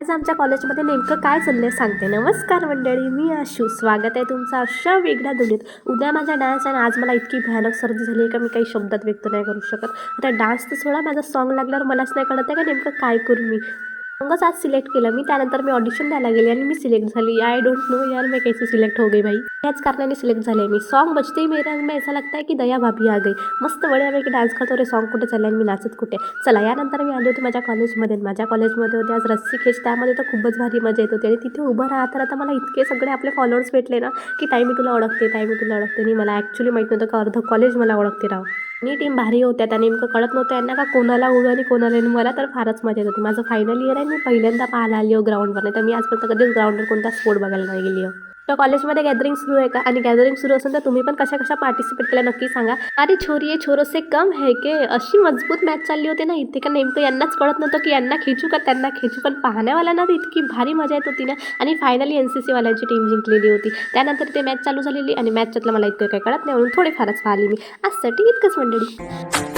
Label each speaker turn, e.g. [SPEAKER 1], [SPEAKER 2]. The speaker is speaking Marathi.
[SPEAKER 1] आज आमच्या कॉलेजमध्ये नेमकं काय चाललंय सांगते. नमस्कार मंडळी, मी आशू. स्वागत आहे तुमचं अशा वेगळ्या दुनियेत. उद्या माझा डान्स आहे आणि आज मला इतकी भयानक सर्दी झाली आहे का मी काही शब्दात व्यक्त नाही करू शकत. आता डान्स तर सोडा, माझा सॉन्ग लागल्यावर मलाच नाही कळत आहे का नेमकं काय करू मी. सॉन्गच आज सिलेक्ट केलं मी. त्यानंतर मी ऑडिशन द्यायला गेली आणि मी सिलेक्ट झाली. आय डोंट नो यार, मैं कैसे सिलेक्ट हो गई भाई. याच कारणाने सिलेक्ट झाले मी. सॉन्ग बजते ही मेरे अंग में ऐसा लगता है की दया भाभी आ गई. मस्त बढियापैकी डान्स करतो रे. सॉन्ग कुठे चाललं आणि मी नाचत कुठे. चला, यानंतर मी आली होती माझ्या कॉलेजमध्ये. माझ्या कॉलेजमध्ये होते आज रस्सी खेच. त्यामध्ये तर खूपच भारी मजा येत होती आणि तिथे उभं राहता राहता मला इतके सगळे आपले फॉलोअर्स भेटले ना की ताई मी तुला ओळखते, ताई मी तुला ओळखते. आणि मला ॲक्च्युली माहीत नव्हतं का अर्ध कॉलेज मला ओळखते राव. आणि टीम भारी होत्या. त्या नेमकं कळत नव्हतं यांना का कोणाला उडू आणि कोणाला नाही. मला तर फारच मजा येत होती. माझं फायनल इयर आहे. मी पहिल्यांदा पाहायला आली हो ग्राउंडवर. नाही तर मी आजपर्यंत कधीच ग्राउंडवर कोणता स्पोर्ट बघायला नाही गेली हो. तर कॉलेजमध्ये गॅदरिंग सुरू आहे का? आणि गॅदरिंग सुरू असेल तर तुम्ही पण कशा कशा पार्टिसिपेट केल्या नक्की सांगा. अरे छोरी आहे छोरो से कम है के, अशी मजबूत मॅच चालली होती ना इथे का नेमकं यांनाच कळत नव्हतं की यांना खेचू का त्यांना खेचू. पण पाहण्यावाल्यांना तर इतकी भारी मजा येत होती ना. आणि फायनली NCC वाल्यांची टीम जिंकलेली होती. त्यानंतर ते मॅच चालू झालेली आणि मॅचच्यातलं मला इतकं काही कळत नाही म्हणून थोडीफारच पाहिली मी. आजसाठी इतकंच मंडळी.